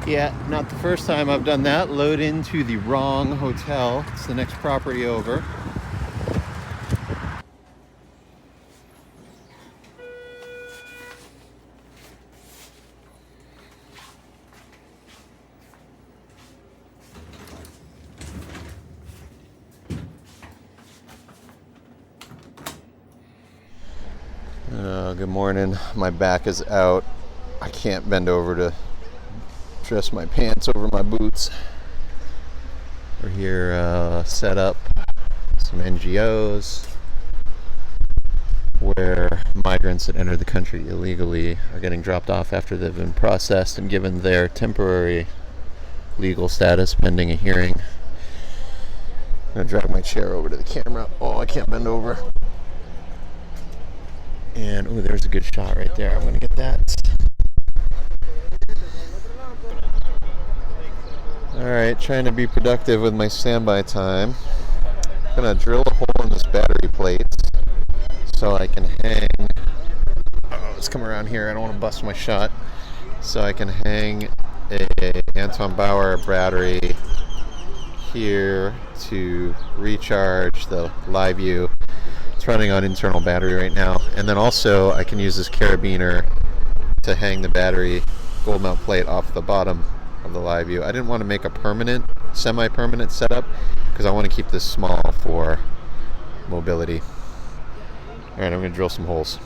Yeah, not the first time I've done that. Load into the wrong hotel. It's the next property over. Good morning. My back is out. I can't bend over to dress my pants over my boots. We're here set up some NGOs where migrants that enter the country illegally are getting dropped off after they've been processed and given their temporary legal status pending a hearing. I'm going to drag my chair over to the camera. Oh, I can't bend over. And, oh, there's a good shot right there. I'm going to get that. Alright, trying to be productive with my standby time. I'm going to drill a hole in this battery plate so I can hang... Oh, let's come around here. I don't want to bust my shot. So I can hang a Anton Bauer battery here to recharge the LiveU. It's running on internal battery right now. And then also I can use this carabiner to hang the battery gold mount plate off the bottom of the LiveU. I didn't want to make a permanent, semi-permanent setup because I want to keep this small for mobility. Alright, I'm going to drill some holes.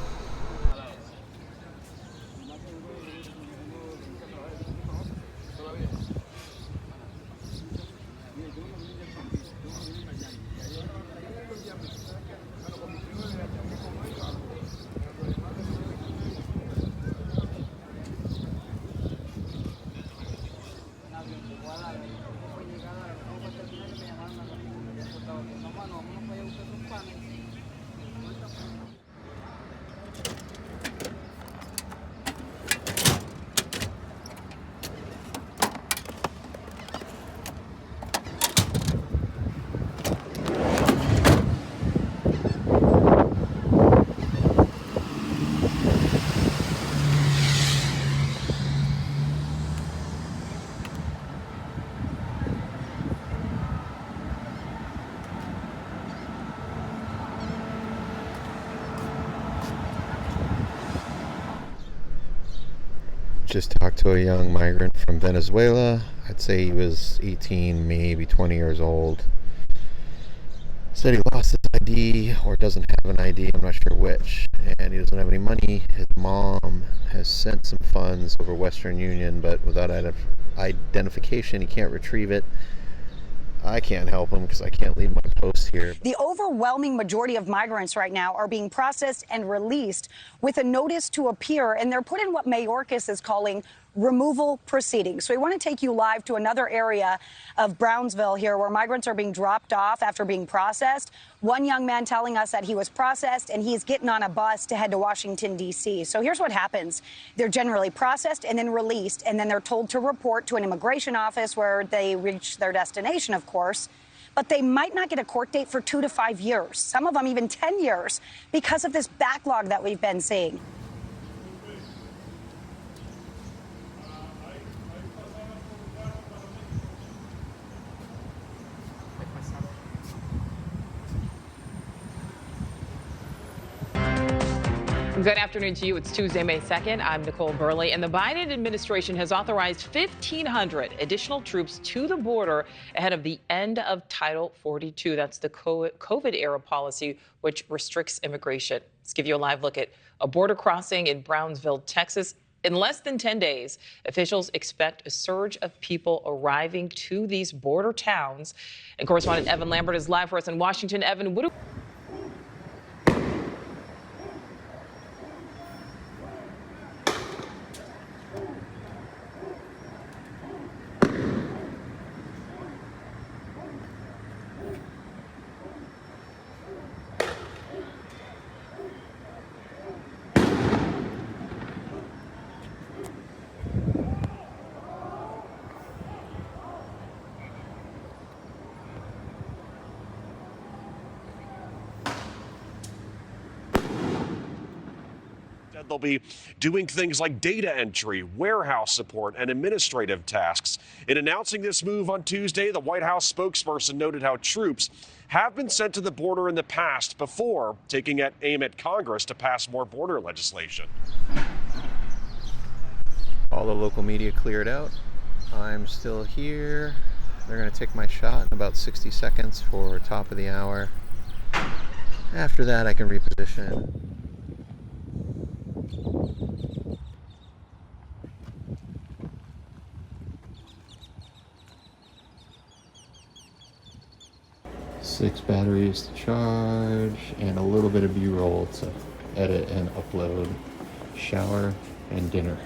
Just talked to a young migrant from Venezuela. I'd say he was 18, maybe 20 years old. Said he lost his ID or doesn't have an ID, I'm not sure which. And he doesn't have any money. His mom has sent some funds over Western Union, but without identification, he can't retrieve it. I can't help him because I can't leave my post here. The overwhelming majority of migrants right now are being processed and released with a notice to appear, and they're put in what Mayorkas is calling removal proceedings. So we want to take you live to another area of Brownsville here where migrants are being dropped off after being processed. One young man telling us that he was processed and he's getting on a bus to head to Washington, D.C. So here's what happens. They're generally processed and then released, and then they're told to report to an immigration office where they reach their destination, of course. But they might not get a court date for 2 to 5 years, some of them even 10 years, because of this backlog that we've been seeing. Good afternoon to you. It's Tuesday, May 2nd. I'm Nicole Burley, and the Biden administration has authorized 1,500 additional troops to the border ahead of the end of Title 42. That's the COVID-era policy, which restricts immigration. Let's give you a live look at a border crossing in Brownsville, Texas. In less than 10 days, officials expect a surge of people arriving to these border towns. And correspondent Evan Lambert is live for us in Washington. Evan, what do Instead, they'll be doing things like data entry, warehouse support, and administrative tasks. In announcing this move on Tuesday, the White House spokesperson noted how troops have been sent to the border in the past before taking aim at Congress to pass more border legislation. All the local media cleared out. I'm still here. They're going to take my shot in about 60 seconds for top of the hour. After that, I can reposition. Six batteries to charge, and a little bit of B-roll to edit and upload. Shower and dinner.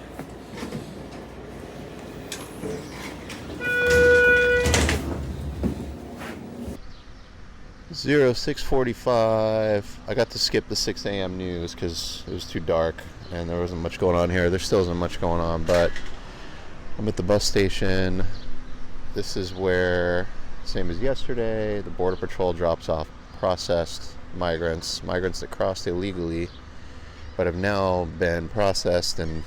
0645. I got to skip the 6 a.m. news because it was too dark and there wasn't much going on here. There still isn't much going on, but I'm at the bus station. This is where, same as yesterday, the Border Patrol drops off processed migrants that crossed illegally but have now been processed, and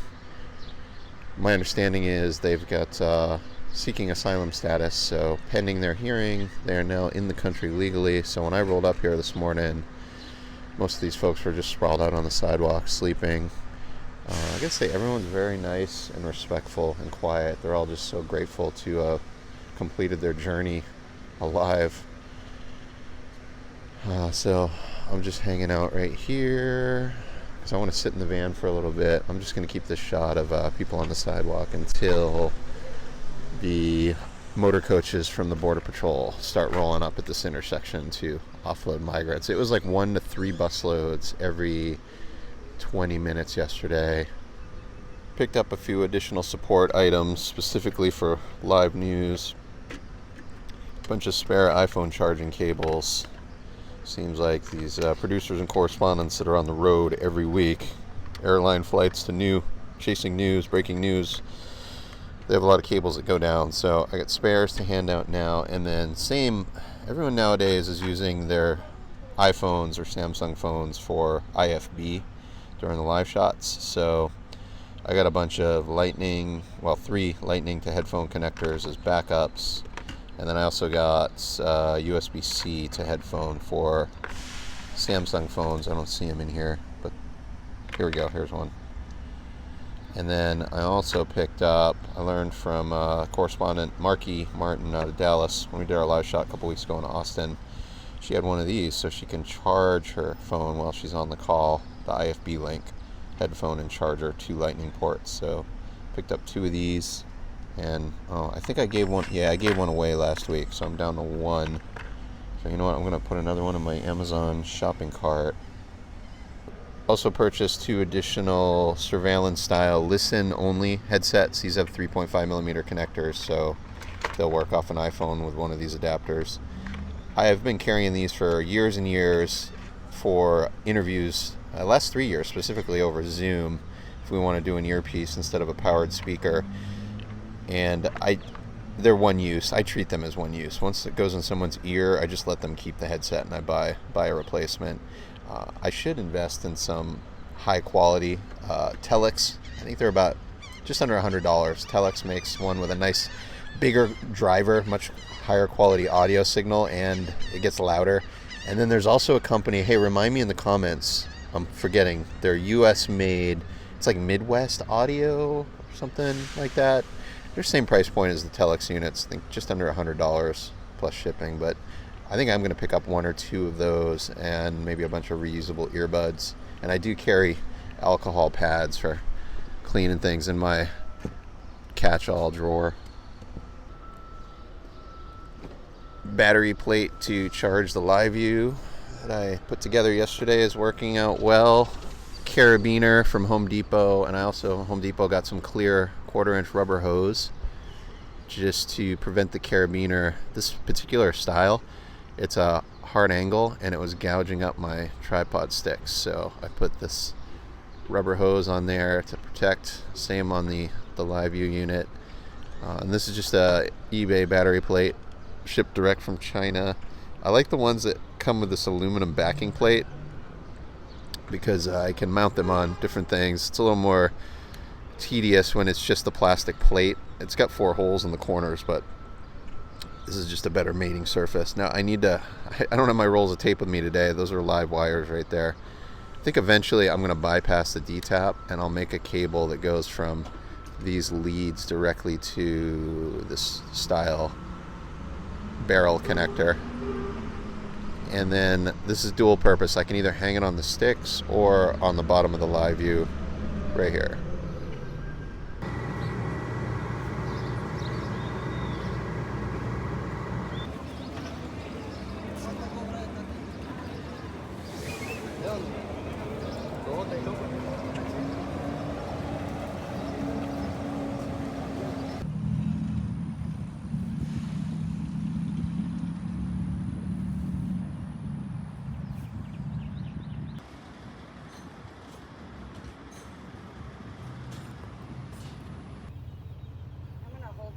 my understanding is they've got seeking asylum status, so pending their hearing, they are now in the country legally. So when I rolled up here this morning, most of these folks were just sprawled out on the sidewalk sleeping. I gotta say, everyone's very nice and respectful and quiet. They're all just so grateful to have completed their journey alive. So I'm just hanging out right here because I want to sit in the van for a little bit. I'm just going to keep this shot of people on the sidewalk until the motor coaches from the Border Patrol start rolling up at this intersection to offload migrants. It was like 1 to 3 bus loads every 20 minutes yesterday. Picked up a few additional support items specifically for LiveU. A bunch of spare iPhone charging cables. Seems like these producers and correspondents that are on the road every week, airline flights to chasing news, breaking news, they have a lot of cables that go down. So I got spares to hand out now. And then everyone nowadays is using their iPhones or Samsung phones for IFB during the live shots. So I got a bunch of 3 Lightning to headphone connectors as backups. And then I also got USB-C to headphone for Samsung phones. I don't see them in here, but here we go. Here's one. And then I also picked up, I learned from correspondent Marky Martin out of Dallas when we did our live shot a couple weeks ago in Austin. She had one of these so she can charge her phone while she's on the call, the IFB link, headphone and charger, 2 Lightning ports. So picked up 2 of these. And I think I gave one. Yeah, I gave one away last week, so I'm down to 1. So you know what? I'm going to put another one in my Amazon shopping cart. Also purchased 2 additional surveillance-style listen-only headsets. These have 3.5mm connectors, so they'll work off an iPhone with one of these adapters. I have been carrying these for years and years for interviews, last 3 years specifically over Zoom, if we want to do an earpiece instead of a powered speaker. And they're one use. I treat them as one use. Once it goes in someone's ear, I just let them keep the headset and I buy a replacement. I should invest in some high quality Telex. I think they're about just under $100. Telex makes one with a nice bigger driver, much higher quality audio signal, and it gets louder. And then there's also a company, hey, remind me in the comments, I'm forgetting, they're US made. It's like Midwest Audio or something like that. They're same price point as the Telex units, I think just under $100 plus shipping, but I think I'm going to pick up 1 or 2 of those and maybe a bunch of reusable earbuds. And I do carry alcohol pads for cleaning things in my catch-all drawer. Battery plate to charge the LiveU that I put together yesterday is working out well. Carabiner from Home Depot, and Home Depot got some clear 1/4-inch rubber hose just to prevent the carabiner. This particular style, it's a hard angle and it was gouging up my tripod sticks, so I put this rubber hose on there to protect. Same on the LiveU unit. And this is just a eBay battery plate shipped direct from China. I like the ones that come with this aluminum backing plate. because I can mount them on different things. It's a little more tedious when it's just the plastic plate. It's got 4 holes in the corners, but this is just a better mating surface. Now I don't have my rolls of tape with me today. Those are live wires right there. I think eventually I'm going to bypass the D-tap and I'll make a cable that goes from these leads directly to this style barrel connector. And then this is dual purpose. I can either hang it on the sticks or on the bottom of the LiveU right here.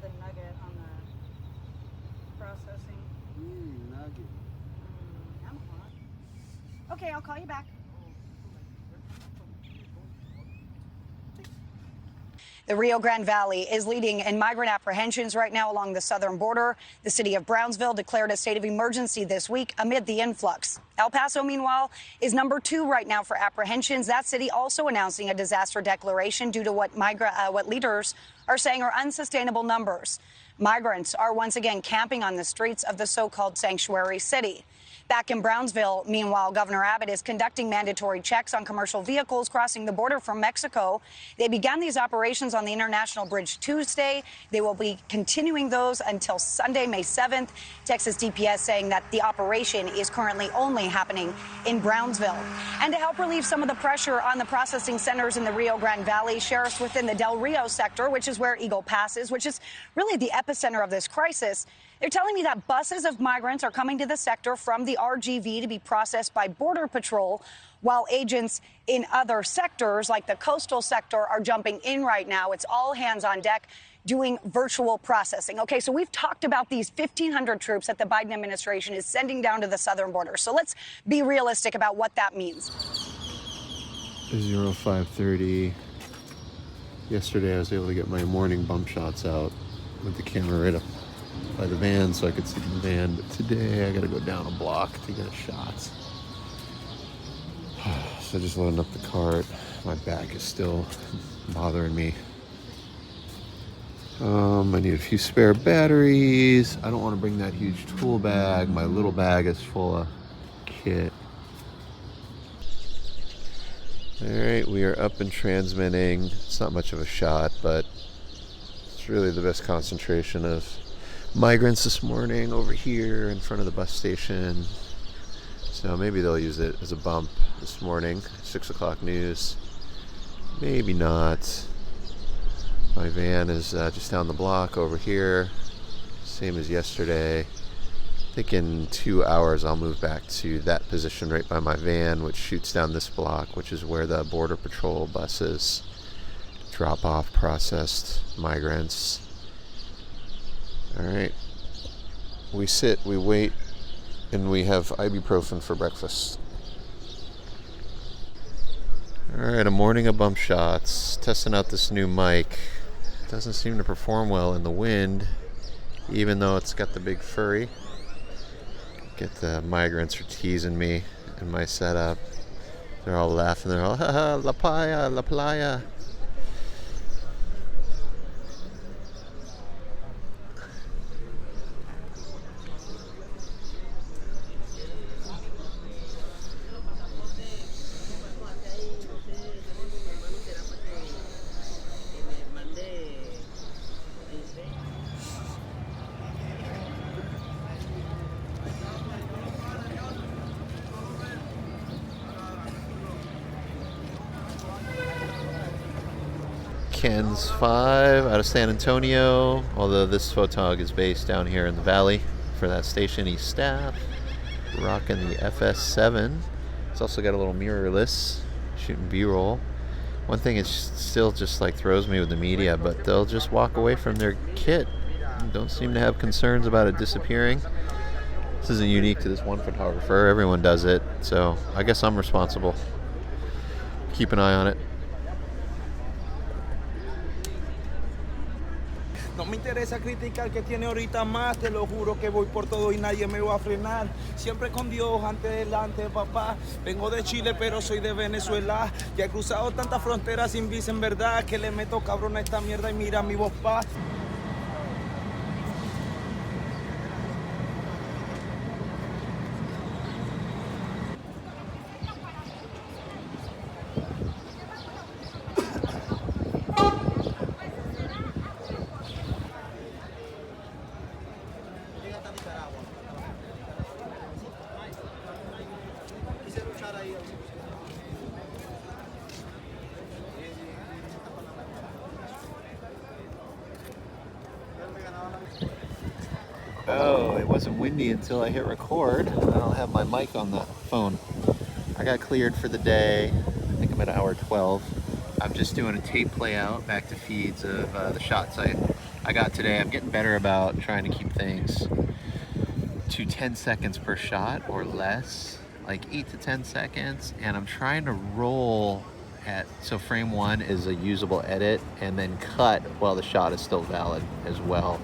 The nugget on the processing. Nugget. I'm hot. Okay, I'll call you back. The Rio Grande Valley is leading in migrant apprehensions right now along the southern border. The city of Brownsville declared a state of emergency this week amid the influx. El Paso, meanwhile, is number 2 right now for apprehensions. That city also announcing a disaster declaration due to what leaders are saying are unsustainable numbers. Migrants are once again camping on the streets of the so-called sanctuary city. Back in Brownsville, meanwhile, Governor Abbott is conducting mandatory checks on commercial vehicles crossing the border from Mexico. They began these operations on the International Bridge Tuesday. They will be continuing those until Sunday, May 7th. Texas DPS saying that the operation is currently only happening in Brownsville. And to help relieve some of the pressure on the processing centers in the Rio Grande Valley, sheriffs within the Del Rio sector, which is where Eagle Pass is, which is really the epicenter of this crisis, they're telling me that buses of migrants are coming to the sector from the RGV to be processed by Border Patrol, while agents in other sectors, like the coastal sector, are jumping in right now. It's all hands on deck doing virtual processing. Okay, so we've talked about these 1,500 troops that the Biden administration is sending down to the southern border. So let's be realistic about what that means. 0530. Yesterday I was able to get my morning bump shots out with the camera right up by the van so I could see the van, but today I gotta go down a block to get a shot. So just loading up the cart. My back is still bothering me. I need a few spare batteries. I don't want to bring that huge tool bag. My little bag is full of kit. Alright, we are up and transmitting. It's not much of a shot, but it's really the best concentration of migrants this morning over here in front of the bus station. So maybe they'll use it as a bump this morning. 6 o'clock news. Maybe not. My van is just down the block over here. Same as yesterday. I think in 2 hours I'll move back to that position right by my van, which shoots down this block, which is where the Border Patrol buses drop off processed migrants. Alright. We sit, we wait, and we have ibuprofen for breakfast. Alright, a morning of bump shots. Testing out this new mic. Doesn't seem to perform well in the wind, even though it's got the big furry. Get the migrants are teasing me in my setup. They're all laughing. They're all, haha, la playa, la playa. Ken's 5 out of San Antonio, although this photog is based down here in the valley for that station. East Staff, rocking the FS7. It's also got a little mirrorless, shooting B-roll. One thing it still just like throws me with the media, but they'll just walk away from their kit. Don't seem to have concerns about it disappearing. This isn't unique to this one photographer. Everyone does it, so I guess I'm responsible. keep an eye on it. No me interesa criticar que tiene ahorita más, te lo juro que voy por todo y nadie me va a frenar. Siempre con Dios ante delante, papá. Vengo de Chile, pero soy de Venezuela. Ya he cruzado tantas fronteras sin visa en verdad, que le meto cabrón a esta mierda y mira mi voz pa. Oh, it wasn't windy until I hit record. I don't have my mic on the phone. I got cleared for the day. I think I'm at hour 12. I'm just doing a tape play out back to feeds of the shots I got today. I'm getting better about trying to keep things to 10 seconds per shot or less, like 8 to 10 seconds. And I'm trying to roll at, so frame 1 is a usable edit, and then cut while the shot is still valid as well.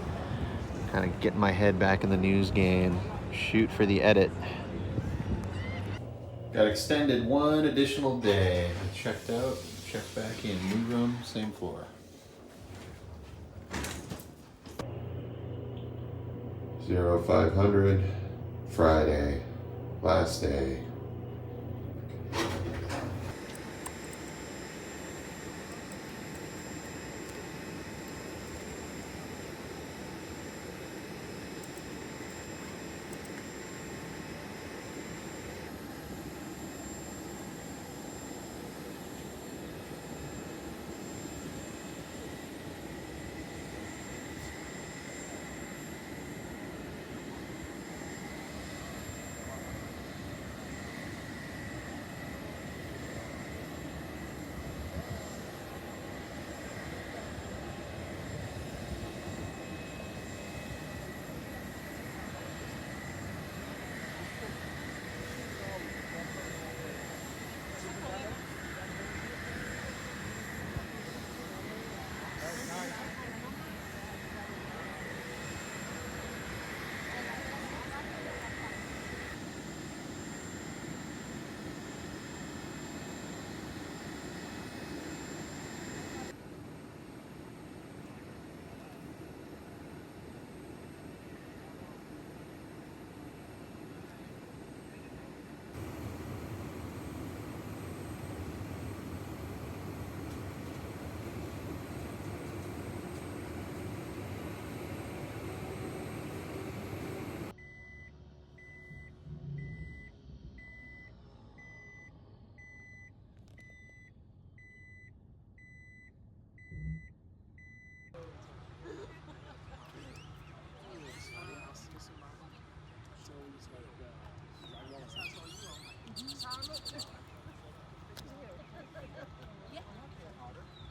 Kind of getting my head back in the news game, shoot for the edit. Got extended 1 additional day. I checked out, checked back in, new room, same floor. 0500, Friday, last day.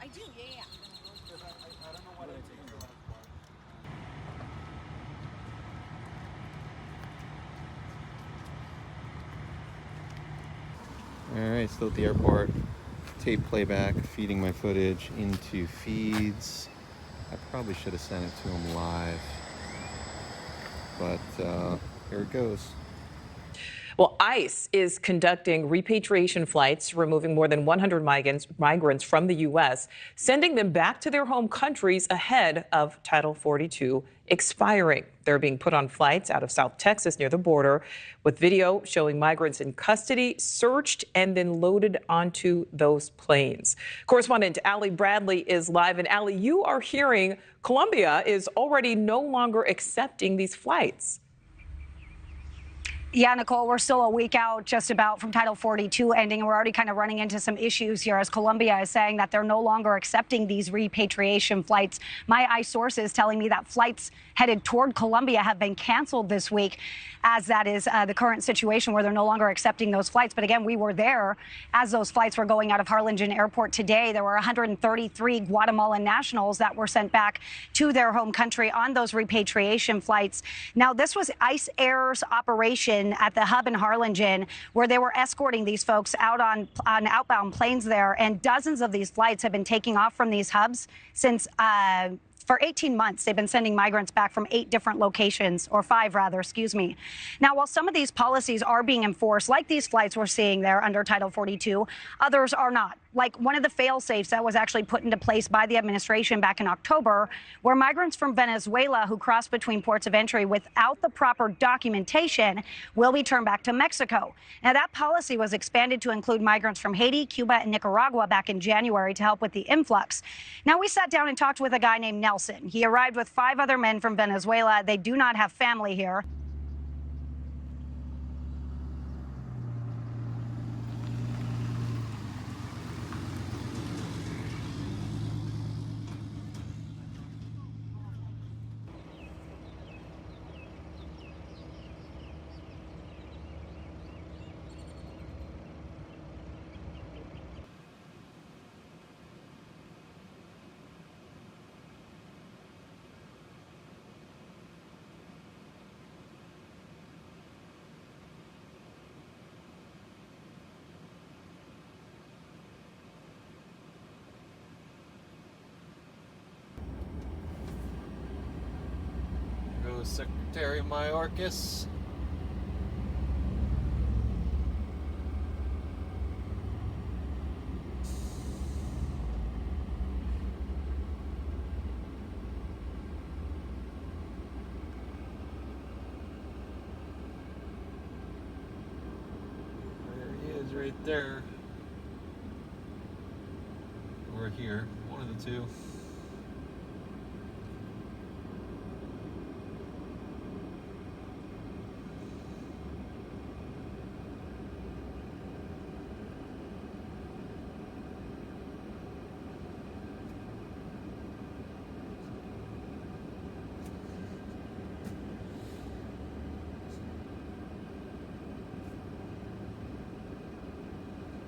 I do, yeah. Alright, still at the airport. Tape playback, feeding my footage into feeds. I probably should have sent it to him live, but here it goes. Well, ICE is conducting repatriation flights, removing more than 100 migrants from the U.S., sending them back to their home countries ahead of Title 42 expiring. They're being put on flights out of South Texas near the border, with video showing migrants in custody, searched, and then loaded onto those planes. Correspondent Allie Bradley is live. And Allie, you are hearing Colombia is already no longer accepting these flights. Yeah, Nicole, we're still a week out just about from Title 42 ending, and we're already kind of running into some issues here as Colombia is saying that they're no longer accepting these repatriation flights. My ICE sources telling me that flights headed toward Colombia have been canceled this week, as that is the current situation where they're no longer accepting those flights. But again, we were there as those flights were going out of Harlingen Airport today. There were 133 Guatemalan nationals that were sent back to their home country on those repatriation flights. Now, this was ICE Air's operation at the hub in Harlingen, where they were escorting these folks out on outbound planes there, and dozens of these flights have been taking off from these hubs since for 18 months. They've been sending migrants back from 8 different locations, or 5 rather, excuse me. Now, while some of these policies are being enforced, like these flights we're seeing there under Title 42, others are not. Like one of the fail-safes that was actually put into place by the administration back in October, where migrants from Venezuela who cross between ports of entry without the proper documentation will be turned back to Mexico. Now, that policy was expanded to include migrants from Haiti, Cuba, and Nicaragua back in January to help with the influx. Now, we sat down and talked with a guy named Nelson. He arrived with 5 other men from Venezuela. They do not have family here. Goes Secretary Mayorkas. There he is, right there. Or here, one of the two.